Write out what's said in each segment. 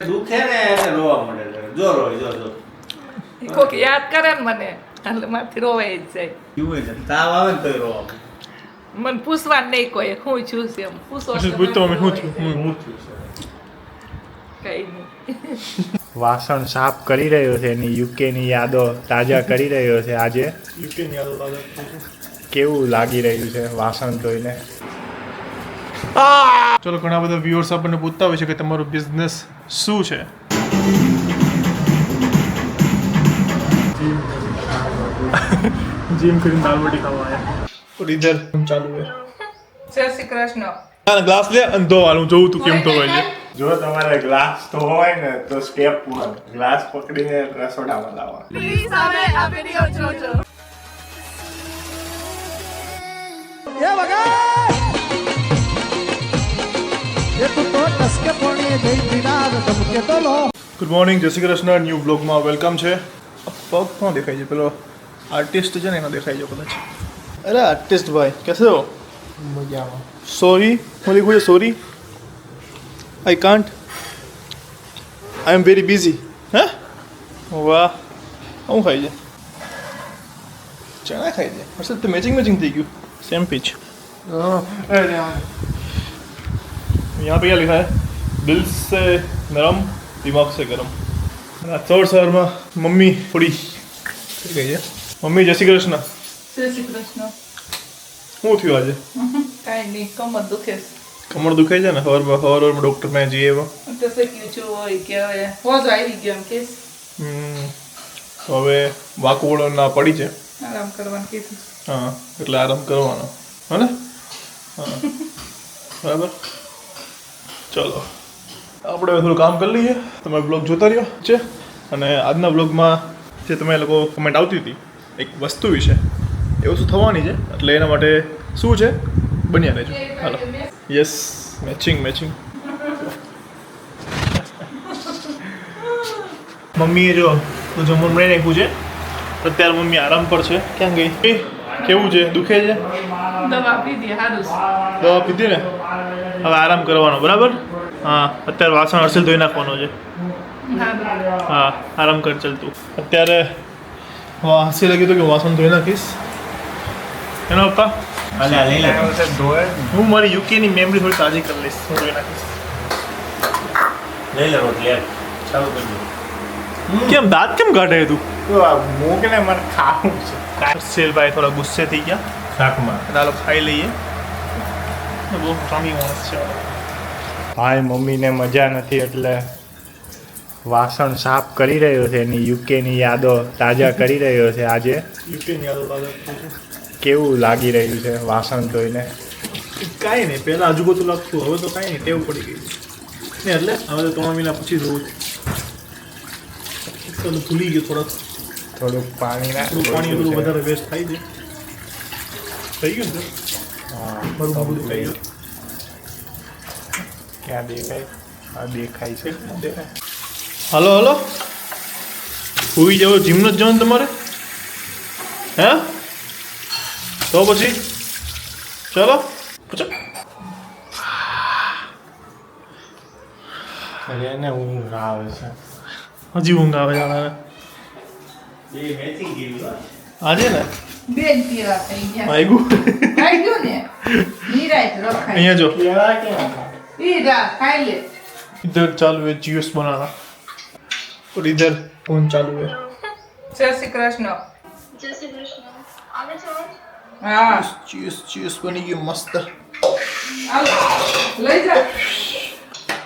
દુખે ને એટલે રોવા મળે. જો રોય જો કોક યાદ કરે ને મને એટલે મારથી રોવાય જ જાય. કેવું છે તાવ આવે ને તો રોવા મળે. મને પૂછવાનું નહીં કોઈ હું છું છે એમ પૂછો પછી પૂછતો અમે શું થયું હું છું કઈ નહીં. વાસણ સાફ કરી રહ્યો છે એની યુકેની યાદો તાજા કરી રહ્યો છે આજે. યુકેની યાદો તાજા થઈ છે. કેવું લાગી રહ્યું છે વાસણ ધોઈને? ચલો, ઘણા બધા વ્યુઅર્સ આપણને પૂછતા હોય છે કે તમારો બિઝનેસ શું છે. जिम કરીને દાલ બાટી ખાવા આયા और इधर हम चालू है. જય શ્રી કૃષ્ણ. ગ્લાસ લે અને ધોવાનું જોઉં તું કેમ ધોવાય છે. જો તમારે ગ્લાસ તો હોય ને તો સ્ટેપ 1 ગ્લાસ પકડીને રસોડામાં લાવવા. પ્લીઝ હવે આ વિડિયો જોજો. ગુડ મોર્નિંગ, જય શ્રી કૃષ્ણ. ન્યૂ બ્લોગમાં વેલકમ છે. પગ કોણ દેખાય છે? પેલો આર્ટિસ્ટ છે ને એનો દેખાય છે કદાચ. અરે આર્ટિસ્ટ ભાઈ કેસે હો? મજામાં. સોરી હું लिखूँ છે sorry I can't I am very busy. હે વાહ, શું ખાઈ છે? ચણા ખાઈ છે. હર્ષદ તો મેચિંગ થઈ ગયું. Same pitch. यहाँ पे क्या लिखा है? दिल से नरम दिमाग से गरम. ચોર સવારમાં મમ્મી થોડી થઈ ગઈ છે. મમ્મી જય શ્રી કૃષ્ણ. જય શ્રી કૃષ્ણ. શું થયું આજે? કાંઈ નહીં, કમર દુખે છે. કમર દુખે છે ને? સવારમાં ડૉક્ટર પાસે જઈએ એવા. તો શીખ્યું છું હોય કે હવે હોજો આવી ગયો એમ કેસ હવે વાકવડો ના પડી છે. આરામ કરવાનું કીધું. હા, એટલે આરામ કરવાનો હે ને? હા, બરાબર. ચલો, આપણે થોડું કામ કરી લઈએ. તમે બ્લોગ જોતા રહ્યો છે. અને આજના બ્લોગમાં જે તમે લોકો કમેન્ટ આવતી હતી એક વસ્તુ વિશે, એ વસ્તુ થવાની છે. એટલે એના માટે શું છે બન્યા રહેજો. હાલો. Yes, matching. મમ્મીએ જો તો જમવાનું બનાવી નાખ્યું છે. અત્યારે મમ્મી આરામ પર છે. ક્યાં ગઈ? કેવું છે? દુખે છે? દવા પીધી સારું છે. દવા પીધી ને? હવે આરામ કરવાનો, બરાબર? હા, અત્યારે વાસણ હર્ષલ ધોઈ નાખવાનો છે. હા, આરામ કર ચાલતું. અત્યારે હસી લાગી તો કે વાસણ ધોઈ નાખીશ. એનો પપ્પા અલ્યા લઈ લે હું મારી યુકેની મેમરી થોડી તાજી કરી લઈશ. હું ધોઈ નાખીશ. લઈ લે રોટલી ચાલુ કરી દે. કેમ દાંત કેમ કાઢે તું? તો આ મૂકને મને ખાવું છે. હર્ષલભાઈ થોડા ગુસ્સે થઈ ગયા. શાકમાં ચાલો ખાઈ લઈએ. બહુ કામી માણસ છે. ભાઈ મમ્મીને મજા નથી એટલે વાસણ સાફ કરી રહ્યો છે એની યુકેની યાદો તાજા કરી રહ્યો છે આજે. યુકેની યાદો તાજા થઈ છે. કેવું લાગી રહ્યું છે વાસણ ધોઈને? કાંઈ નહીં, પહેલાં આજુબાજુ લાગતું, હવે તો કાંઈ નહીં, ટેવ પડી ગઈ છે. એટલે હવે તો 3 મહિના પછી જોવું છે. ભૂલી ગયો થોડુંક પાણી પાણી બધું વધારે વેસ્ટ થાય છે. થઈ ગયું ને? હા, બધું થઈ ગયું. ક્યાં દેખાય? આ દેખાય છે. હાલો સુઈ જાવ. જીમ નથી જવાનું તમારે? હે? તો પછી ચલો. એને ઊંઘ આવે છે. હજી ઊંઘ આવે છે. એ મેચિંગ ગયું આજે ને બેન પીવા થઈ ગયા. વાગ્યું. ખાઈ ગયો ને? નિરાંત રખાય. અહીંયા જો કેળા કેમ? ઈ રા ખાઈ લે. इधर चालू है जूस बनाना और इधर फोन चालू है. જય શ્રી કૃષ્ણ. જય શ્રી કૃષ્ણ. આવે છે અવાજ? હા जूस बनी गई मस्त. હાલો લઈ જા.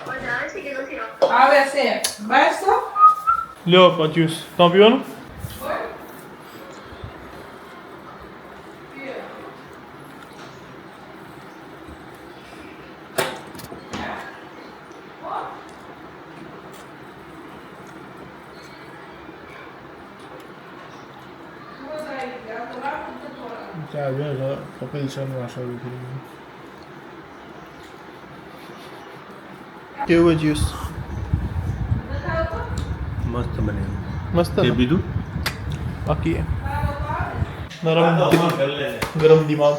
અવાજ આવે છે કે નથી આવતો? આવે છે બસ તો लो आपका जूस कहाँ पीવાનું? કપિલ શર્મા શરૂ થઈ ગયું. કેવું જ્યુસ? મસ્ત બને. મસ્ત તે બીજું બાકી है नरम गरम दिमाग.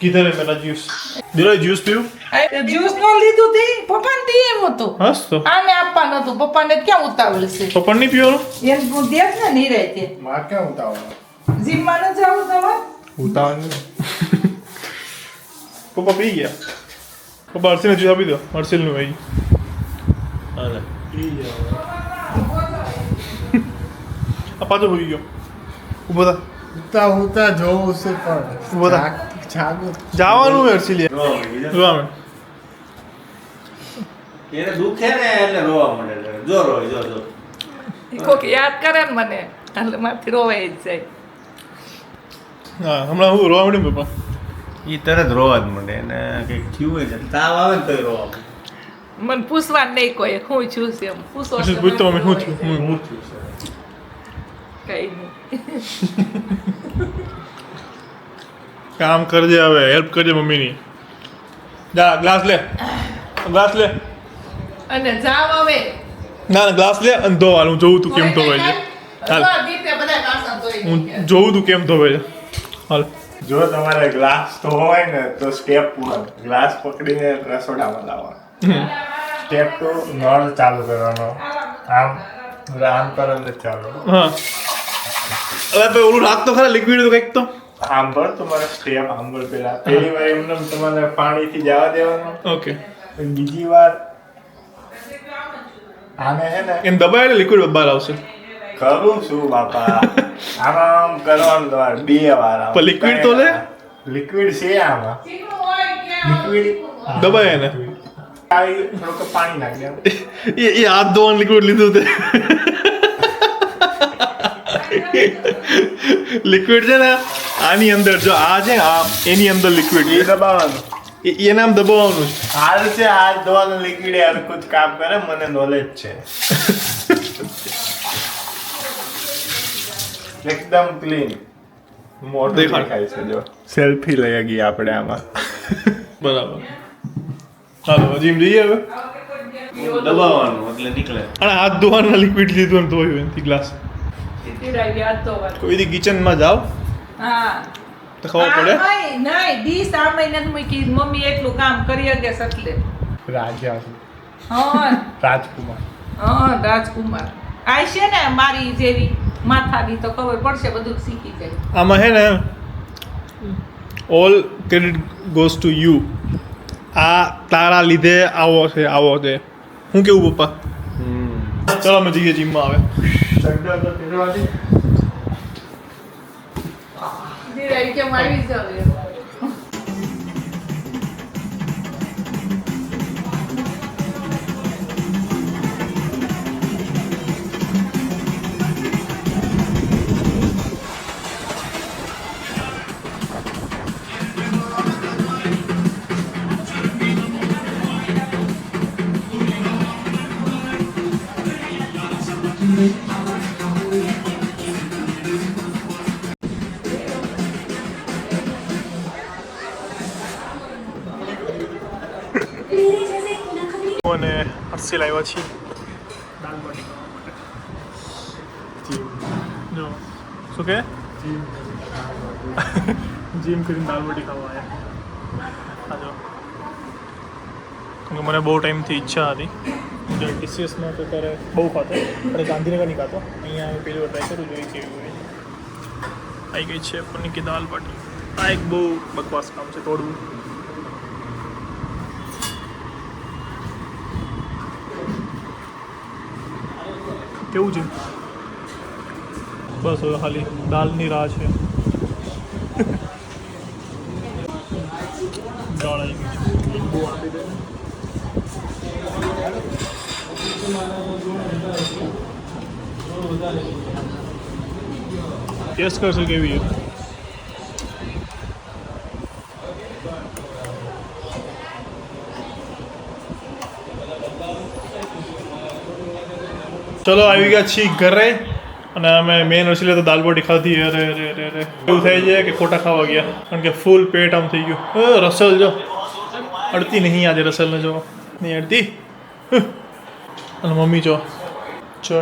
किधर है मेरा जूस? દિલોય જ્યુસ પીવું જ્યુસ નો લીધું તી પપ્પાને દી એમ હતું હસ તો આને આપવાનું હતું પપ્પાને ક્યાં ઉતાવળ છે પપ્પા નહીં પીવાનું એમ તું દેખ ને નિરાય તે મારે ક્યાં ઉતાવળ જીમમાં ન જાવું તમારે ઉતાવળ નહીં પપ્પા પી ગયા પપ્પા હર્ષિલને જ્યુસ આપી દો હર્ષિલનું ભાઈ હાલે આ પાછો હોઈ ગયો ઊભો થા ઉતા જોવું છે પણ ઉભો થા. જાગું જવાનું હોય હર્ષિલિયા રોવા માંડી જા. જોવા માંડ. એને દુખે ને એટલે રોવા માંડે એટલે. જો રોય જો જો કોક યાદ કરે ને મને એટલે મારથી રોવાઈ જ જાય હા હમણાં હું રોવા માંડ્યું પપ્પા ઈ તરત રોવા જ માંડે એને કંઈક થયું હોય છે તાવ આવે ને તોય રોવા માંડે. મને પૂછવાનું નહીં કોઈ હું છું છે એમ પૂછો હર્ષિલ પૂછતો મમ્મી શું થયું હું થયું છે કઈ નહીં કામ કરજે હવે હેલ્પ કરજે મમ્મીની જા ગ્લાસ લે ગ્લાસ લે અને જાવ હવે ના ના ગ્લાસ લે અને ધોવાનું જોવું તું કેમ ધોવાય છે હાલ દીપે બધા વાસણ ધોઈ હું નાખ્યા. જોવું તું કેમ ધોવાય છે હાલ જો તમારે ગ્લાસ તો હોય ને તો સ્ટેપ ગ્લાસ પકડીને રસોડામાં લાવવાનો સ્ટેપ તો નળ ચાલુ કરવાનો આમ આમ કરો ને ચાલો હા હવે તો ઓલું રાત તો ખરા લિક્વિડ તો કંઈક તો સાંભળ તમારે સ્ટેપ સાંભળ પેલા પહેલી વાર એમને તમારે પાણીથી જવા દેવાનું ઓકે બીજી વાર આને હે ને એમ દબાય લિક્વિડ બહાર આવશે કરું છું બાપા આમ કરવાનું તમારે 2 વાર આમ. પણ liquid તો લે. લિક્વિડ છે આમાં લિક્વિડ દબાય એને થોડુંક પાણી નાખી દે એ હાથ ધોવાનું લિક્વિડ લીધું તે લિક્વિડ છે ને આની અંદર જો આ છે આ એની અંદર લિક્વિડ એ દબાવવાનું એને આમ દબાવવાનું છે હાલ છે હાથ ધોવાનું લિક્વિડ યાર કુછ કામ કરે મને નોલેજ છે એકદમ ક્લીન મોટું દેખાય. દેખાય છે જો સેલ્ફી લઈ ગઈ આપણે આમાં બરાબર હાલો જીમ જઈએ હવે દબાવવાનું એટલે નીકળે અને હાથ ધોવાના લિક્વિડ લીધું ને ધોયું એનાથી ગ્લાસ તીરાવી યાદ તો વાત. કોઈ દી કિચનમાં જાઓ હા તો ખબર પડે નહીં નહીં ડીશ આ મહિને મૂકી મમ્મી એટલું કામ કરી શકે છે એટલે રાજા હા રાજકુમાર હા રાજકુમાર આ છે ને મારી જેવી માથાની તો ખબર પડશે બધું શીખી જાય આમાં હે ને all credit goes to you આ તારા લીધે આવો છે હું કેવું પપ્પા ચલો અમે જઈએ જીમમાં આવે તીરાવી કેમ આવી જાવ અને હર્ષિલ આવ્યા છીએ દાલ બાટી ખાવા માટે જો શું કે જીમ કરીને દાલ બાટી ખાવા આવ્યા જો કેમ કે મને બહુ ટાઈમથી ઈચ્છા હતી જે ટીસીએસમાં તો ત્યારે બહુ ખાતો અને ગાંધીનગર નહીં ખાતો અહીંયા હવે પહેલી વાર ટ્રાય કરું જોઈએ કેવી હોય આવી ગઈ છે પનીર કી દાલ બાટી આ એક બહુ બકવાસ કામ છે તોડવું કેવું છે બસ હવે ખાલી દાલની રાહ છે દાળ આવી ગઈ છે લીંબુ આપી દે ટેસ્ટ કરશે કેવી છે ચલો આવી ગયા છીએ ઘરે અને અમે મેન રસીલે તો દાલ બાટી ખાધી અરે અરે અરે અરે એવું થાય છે કે ખોટા ખાવા ગયા કારણ કે ફૂલ પેટ આમ થઈ ગયું રસલ જો અડતી નહીં આજે રસલને જો નહીં અડતી અને મમ્મી જો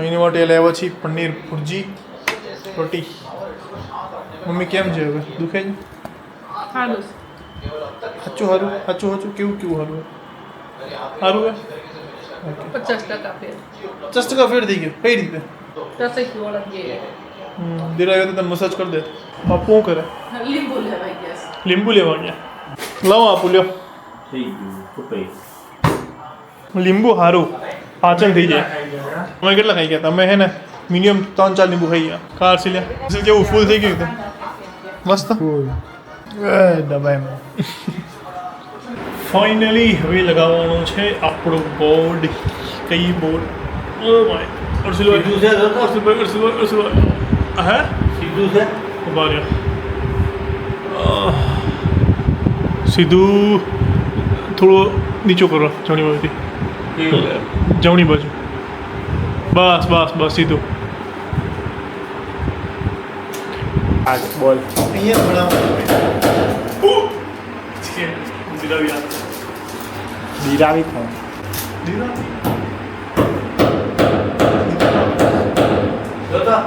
એની માટે લેવા છીએ પનીર ભુરજી રોટી મમ્મી કેમ છે હવે દુખે છે સારું સાચું સાચું સારું સાચું કેવું સારું સારું હે 50% ફેર 50% ફેર થઈ ગયો કઈ રીતે રસોઈ ઓળખીએ દિરાયો તો તને મસાજ કરી દે બાપુ શું કરે લીંબુ લેવાઈ ગયા લીંબુ લેવા ગયા લાવો આપું લ્યો થઈ ગયું કપાઈ લીંબુ સારું પાચન થઈ જાય તમે કેટલા ખાઈ ગયા તમે હે ને મિનિમમ 3-4 લીંબુ ખાઈ ગયા કાર સિલ્યા કેવું ફૂલ થઈ ગયું એકદમ મસ્ત દબાઈમાં ફાઇનલી હવે લગાવવાનું છે આપણું બોર્ડ કઈ બોર્ડ ઓ માય સીધું છે તો અરસુલભાઈ હે સીધું છે ઉભા રહ્યો સીધું થોડું નીચું કરો જમણી બાજુથી જમણી બાજુ બસ સીધું બોલ અહીંયા ભણાવવાનું દિરાવી કોણ જોતો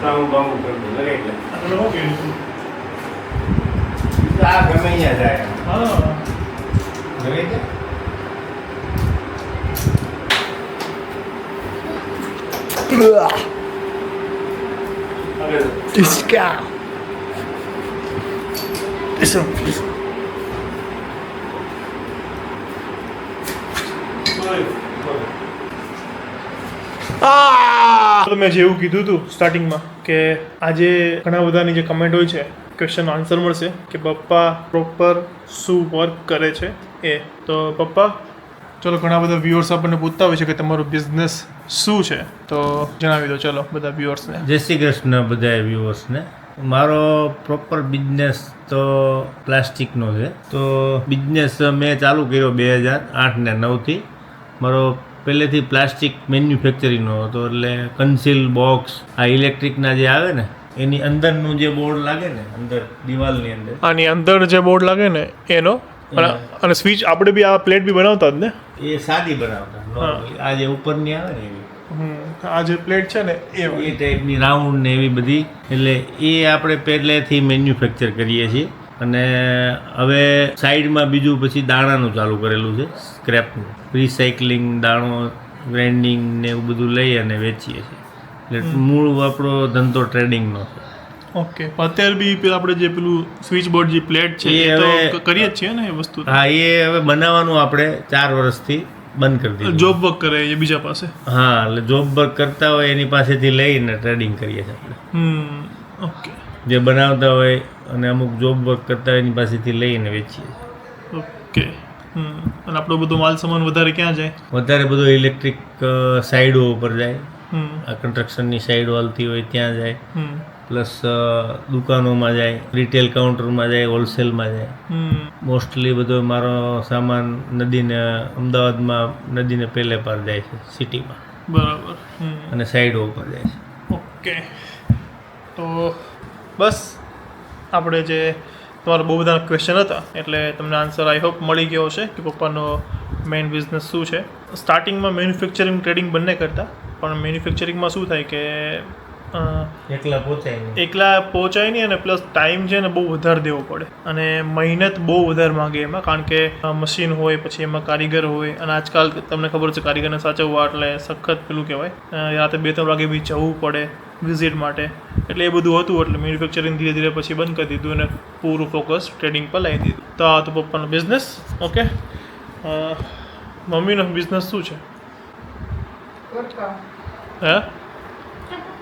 સામું બામું કરી દે લગાઈ લે આ ગમે અહીંયા જાય લગાઈ દે તો મેં જેવું કીધું હતું સ્ટાર્ટિંગમાં કે આજે ઘણા બધાની જે કમેન્ટ હોય છે ક્વેશ્ચન આન્સર મળશે કે પપ્પા પ્રોપર શું વર્ક કરે છે એ તો પપ્પા ચલો ઘણા બધા વ્યુઅર્સ આપણને પૂછતા હોય છે કે તમારું બિઝનેસ શું છે તો જણાવી દો ચલો બધા વ્યુઅર્સને જય શ્રી કૃષ્ણ બધા વ્યુઅર્સને મારો પ્રોપર બિઝનેસ તો પ્લાસ્ટિકનો છે તો બિઝનેસ મેં ચાલુ કર્યો 2008 ને 9થી મારો પહેલેથી પ્લાસ્ટિક મેન્યુફેક્ચરિંગનો હતો એટલે કન્સીલ બોક્સ આ ઇલેક્ટ્રિકના જે આવે ને એની અંદરનું જે બોર્ડ લાગે ને અંદર દિવાલની અંદર આની અંદર જે બોર્ડ લાગે ને એનો અને સ્વિચ આપણે બી આ પ્લેટ બી બનાવતા જ ને એ સાદી બનાવતા normally. આ જે ઉપરની આવે ને એવી આ જે પ્લેટ છે ને એ ટાઈપની રાઉન્ડ ને એવી બધી એટલે એ આપણે પહેલેથી મેન્યુફેક્ચર કરીએ છીએ અને હવે સાઈડમાં બીજું પછી દાણાનું ચાલુ કરેલું છે સ્ક્રેપનું રિસાયકલિંગ દાણો ગ્રાઇન્ડિંગ ને એવું બધું લઈ અને વેચીએ છીએ એટલે મૂળ આપણો ધંધો ટ્રેડિંગનો છે ઓકે અત્યારે બી પેલા આપણે જે પેલું સ્વિચ બોર્ડ જે પ્લેટ છે એ એ તો હવે- કરીએ જ છીએ ને એ વસ્તુ હા એ હવે બનાવવાનું આપણે 4 વર્ષથી બંધ કરી દીધું જોબ વર્ક કરે એ બીજા પાસે હા એટલે જોબ વર્ક કરતા હોય એની પાસેથી લઈને ટ્રેડિંગ કરીએ છીએ આપણે ઓકે જે બનાવતા હોય અને અમુક જોબ વર્ક કરતા હોય એની પાસેથી લઈને વેચીએ છીએ ઓકે અને આપણો બધો માલ સામાન વધારે ક્યાં જાય વધારે બધો ઇલેક્ટ્રિક સાઈડો ઉપર જાય હમ આ કન્સ્ટ્રક્શનની સાઈડો હાલતી હોય ત્યાં જાય હમ પ્લસ દુકાનોમાં જાય રિટેલ કાઉન્ટરમાં જાય હોલસેલમાં જાય મોસ્ટલી બધો મારો સામાન નદીને અમદાવાદમાં નદીને પહેલે પાર જાય છે સિટીમાં બરાબર અને સાઈડો ઉપર જાય છે ઓકે તો બસ આપણે જે તમારા બહુ બધા ક્વેશ્ચન હતા એટલે તમને આન્સર આઈ હોપ મળી ગયો હશે કે પપ્પાનો મેઇન બિઝનેસ શું છે સ્ટાર્ટિંગમાં મેન્યુફેક્ચરિંગ ટ્રેડિંગ બંને કરતા પણ મેન્યુફેક્ચરિંગમાં શું થાય કે એકલા પહોંચાય નહીં એકલા પહોંચાય નહીં અને પ્લસ ટાઈમ છે ને બહુ વધારે દેવો પડે અને મહેનત બહુ વધારે માગે એમાં કારણ કે મશીન હોય પછી એમાં કારીગર હોય અને આજકાલ તમને ખબર છે કારીગરને સાચવવા એટલે સખત પેલું કહેવાય રાતે 2-3 વાગે બી જવું પડે વિઝિટ માટે એટલે એ બધું હતું એટલે મેન્યુફેક્ચરિંગ ધીરે ધીરે પછી બંધ કરી દીધું અને પૂરું ફોકસ ટ્રેડિંગ પર લાવી દીધું તો આ તો પપ્પાનો બિઝનેસ ઓકે મમ્મીનો બિઝનેસ શું છે હે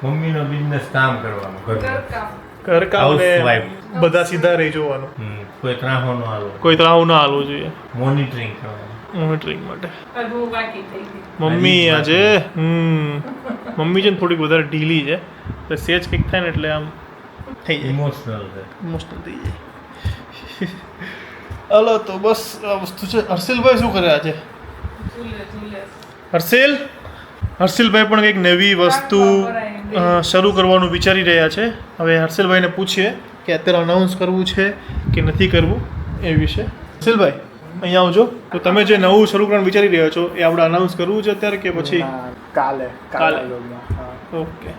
મમ્મીનો બિઝનેસ કામ કરવાનું ઘરનું. ઘરકામ ને Housewife. બધા સીધા રહી જોવાનું કોઈ ત્રાહો ન હાલો કોઈ ત્રાવ ના હાલવું જોઈએ મોનિટરિંગ કરવાનું મોનિટરિંગ માટે બહુ બાકી થઈ ગઈ મમ્મી આજે મમ્મી છે ને થોડીક વધારે ઢીલી છે તો સેજ કંઈક થાય ને એટલે આમ થઈ જાય ઇમોશનલ છે ઇમોશનલ થઈ જાય હાલો તો બસ આ વસ્તુ છે હર્ષિલભાઈ શું કરે આજે હર્ષિલભાઈ પણ કંઈક નવી વસ્તુ શરૂ કરવાનું વિચારી રહ્યા છે હવે હર્ષિલભાઈને પૂછીએ કે અત્યારે અનાઉન્સ કરવું છે કે નથી કરવું એ વિશે હર્ષિલભાઈ અહીંયા આવજો તો તમે જે નવું શરૂ કરવાનું વિચારી રહ્યા છો એ આપણે અનાઉન્સ કરવું છે અત્યારે કે પછી કાલે કાલે. ઓકે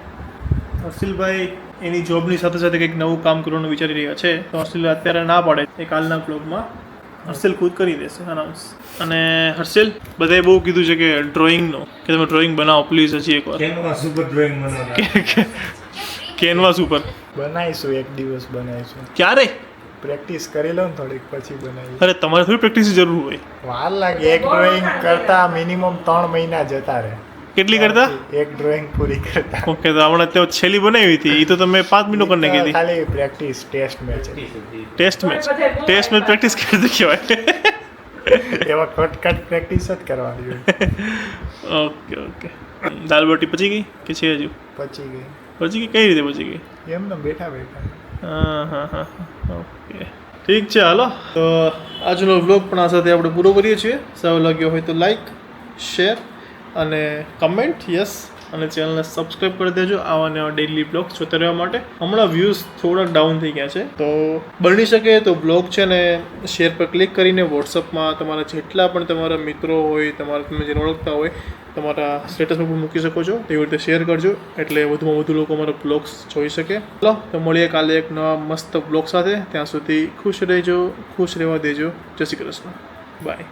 હર્ષિલભાઈ એની જોબની સાથે સાથે કંઈક નવું કામ કરવાનું વિચારી રહ્યા છે તો હર્ષિલ અત્યારે ના પાડે એ કાલના બ્લોગમાં હર્ષિલ ખુદ કરી દેશે અનાઉન્સ. અને હર્ષિલ બધાએ બહુ કીધું છે કે ડ્રોઈંગનો કે તમે ડ્રોઈંગ બનાવો પ્લીઝ હજી એકવાર કેનવાસ ઉપર ડ્રોઈંગ બનાવતા. કેનવાસ ઉપર બનાવીશું એક દિવસ બનાવીશું ક્યારે? પ્રેક્ટિસ કરી લો ને થોડીક પછી બનાવી અરે તમારે થોડી પ્રેક્ટિસની જરૂર હોય. વાર લાગે એક ડ્રોઈંગ કરતા મિનિમમ 3 મહિના જતા રહે કેટલી કરતા? એક ડ્રોઈંગ પૂરી કરતા ઓકે તો હમણાં ત્યાં છેલ્લી બનાવી હતી એ તો તમે 5 મિનિટ કરી નાખી હતી. ખાલી practice test match test match practice કરી હતી કહેવાય. એવા કટ પ્રેક્ટિસ જ કરવાની હોય. ઓકે દાલ બાટી પચી ગઈ કે છે હજુ? પછી ગઈ પચી ગઈ કઈ રીતે પચી ગઈ? એમને બેઠા હા ઓકે ઠીક છે હાલો તો આજનો વ્લોગ પણ આ સાથે આપણે પૂરો કરીએ છીએ. સારો લાગ્યો હોય તો લાઈક શેર અને કમેન્ટ યસ અને ચેનલને સબસ્ક્રાઈબ કરી દેજો આવા નવા ડેઇલી બ્લોગ જોતા રહેવા માટે. હમણાં વ્યૂઝ થોડા ડાઉન થઈ ગયા છે તો બની શકે તો બ્લોગ છે ને શેર પર ક્લિક કરીને વોટ્સઅપમાં તમારા જેટલા પણ તમારા મિત્રો હોય તમારા તમે જેને ઓળખતા હોય તમારા સ્ટેટસમાં પણ મૂકી શકો છો. તેવી રીતે શેર કરજો એટલે વધુમાં વધુ લોકો અમારા બ્લોગ્સ જોઈ શકે. ચાલો તો મળીએ કાલે એક નવા મસ્ત બ્લોગ સાથે. ત્યાં સુધી ખુશ રહેજો, ખુશ રહેવા દેજો. જય શ્રી કૃષ્ણ. બાય.